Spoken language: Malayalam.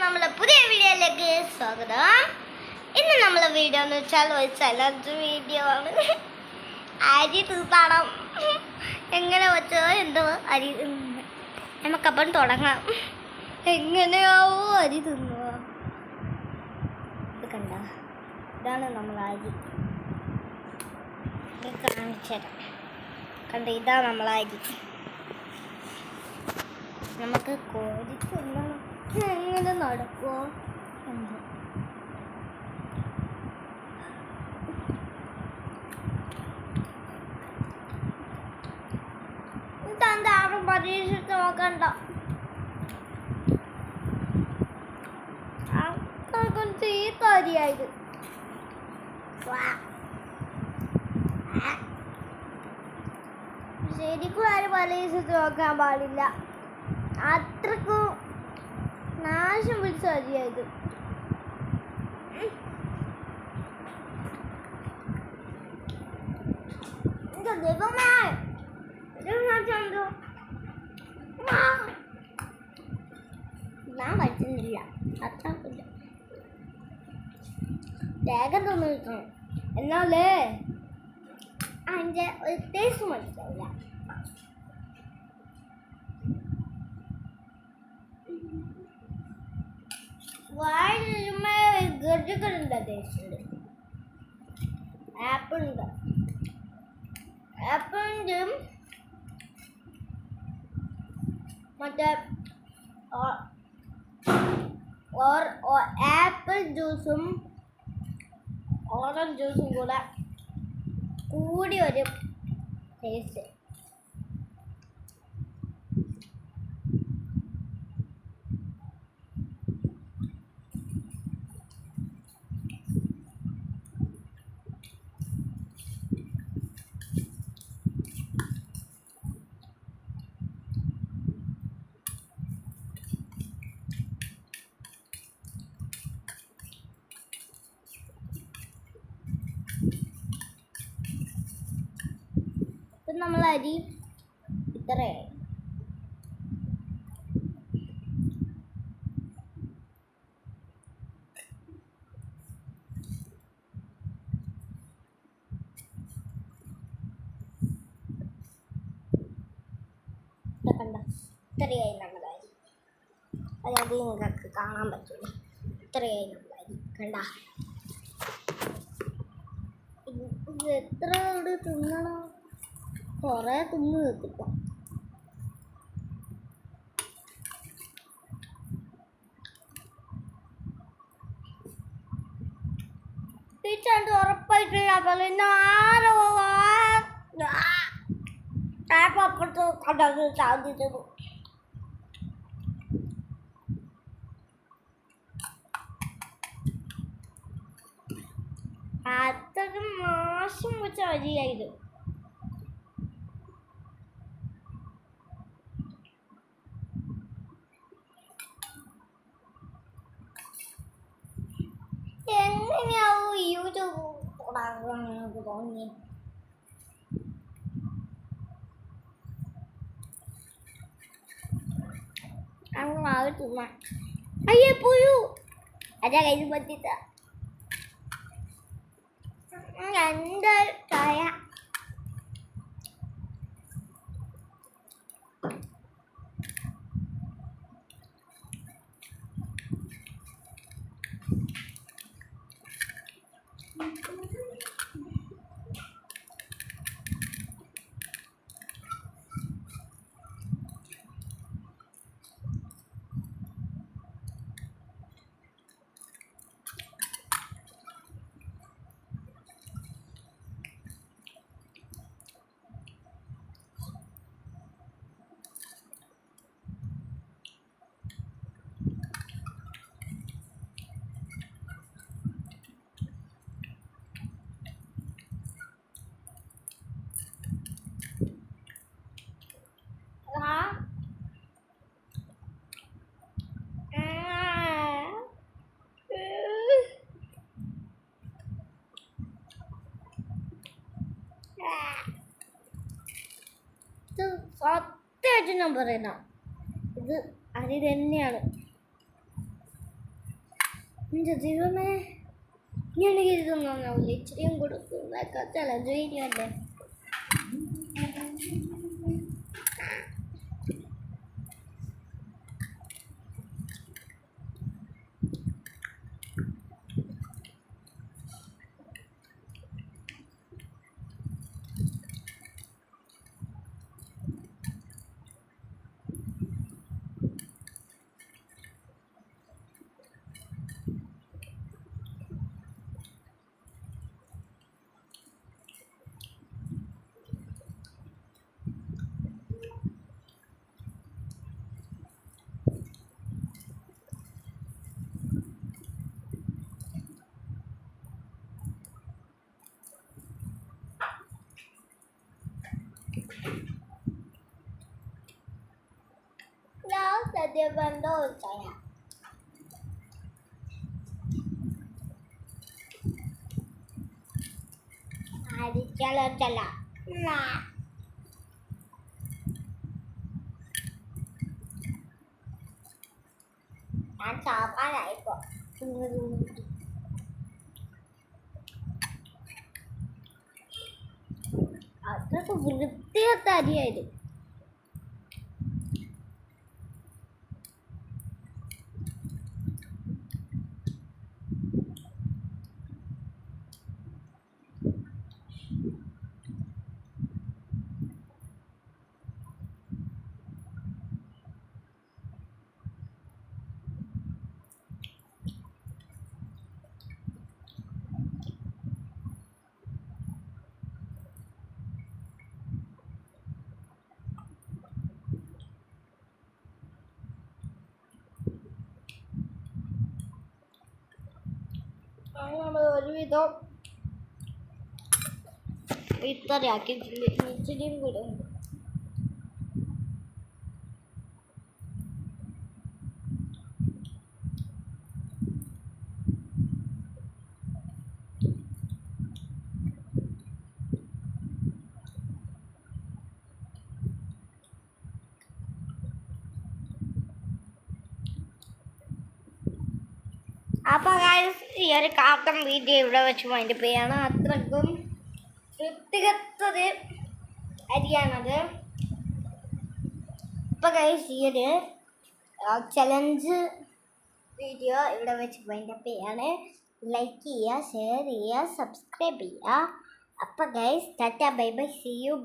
നമ്മളെ പുതിയ വീഡിയോയിലേക്ക് സ്വാഗതം. ഇന്ന് നമ്മളെ വീഡിയോ എന്ന് വെച്ചാൽ ഒരു ചലഞ്ച് വീഡിയോ ആണ്. അരി തീർത്താടം എങ്ങനെ വെച്ചോ എന്തോ അരി നമുക്കപ്പം തുടങ്ങാം. എങ്ങനെയാവോ അരി തിന്നുക. ഇത് കണ്ട, ഇതാണ് നമ്മൾ അരി. കാണിച്ചു തരാം. കണ്ട, ഇതാണ് നമ്മൾ അരി. നമുക്ക് കോരി തിന്നണം. എങ്ങനെ നടക്കുമോ എന്തോ. ഇതെന്താരും പരീക്ഷിച്ച് നോക്കണ്ട. അത്രക്കും ചീത്ത അരിയായത്. ശരിക്കും ആരും പരീക്ഷിച്ച് നോക്കാൻ പാടില്ല. അത്രക്കും നാശം പിടിച്ച അരിയായത്. ഞാൻ പറ്റുന്നില്ല. അത്രക്കില്ല. വേഗം തോന്നിക്കണം. എന്നാലേ അതിൻ്റെ ഒരു ടേസ്റ്റ് മനസ്സിലാവില്ല. ഗഡുകളുണ്ട്. ടേസ്റ്റ് ആപ്പിൾ ഉണ്ട്. ആപ്പിളിൻ്റെ മറ്റേ ആപ്പിൾ ജ്യൂസും ഓറഞ്ച് ജ്യൂസും കൂടെ കൂടി ഒരു ടേസ്റ്റ്. നമ്മൾ അരി ഇത്രയായി. കണ്ട, ഇത്രയായി നമ്മുടെ അരി. അതായത് നിങ്ങൾക്ക് കാണാൻ പറ്റില്ല. ഇത്രയായി നമ്മുടെ അരി. കണ്ട, ഇത് എത്ര ഇവിടെ തിന്നണം. കുറേ തിന്ന് നിർത്തിക്കാം. ടീച്ചർ ഉറപ്പായിട്ടില്ല. അപ്പുറത്ത് കണ്ടത് സാധിച്ചത്. അത്രക്കും നാശം വെച്ച അരിയായത്. എങ്ങനെയാവും യൂട്യൂബ് തുടങ്ങുന്നത് തോന്നി. അങ്ങനെ തിന്നാ അയ്യേ പോയു. അതാ കയ്യിൽ പറ്റിട്ട എന്താ ചായ. സത്യമായിട്ട് ഞാൻ പറയുന്ന ഇത് അരി തന്നെയാണ്. എൻ്റെ ദൈവമേ, ഇങ്ങനെയൊക്കെ ഇതൊന്നും ഇച്ചിരിയും കൊടുക്കുന്നതൊക്കെ ചലഞ്ച് വീഡിയോ അല്ലേ. സദ്യബന്ധോ ചെയ്യാം. അടിച്ചല്ല ഞാൻ ചാപ്പാനായിപ്പോ അത്രക്ക് വൃത്തിയാത്ത അരിയായത്. ഒരുവിധം ഇത്രയാക്കിയിട്ടില്ല, ഇച്ചിരിയും കൂടെ ഉണ്ട്. അപ്പോൾ ഈ ഒരു കാർട്ടൺ വീഡിയോ ഇവിടെ വെച്ച് വൈൻഡപ്പ് ചെയ്യാണ്. അത്രക്കും വൃത്തികെട്ടത് അരിയാണത്. അപ്പോൾ ഈ ഒരു ചലഞ്ച് വീഡിയോ ഇവിടെ വെച്ച് വൈൻഡപ്പ് ചെയ്യാണ്. ലൈക്ക് ചെയ്യുക, ഷെയർ ചെയ്യുക, സബ്സ്ക്രൈബ് ചെയ്യുക. അപ്പോൾ tata bye bye, see U.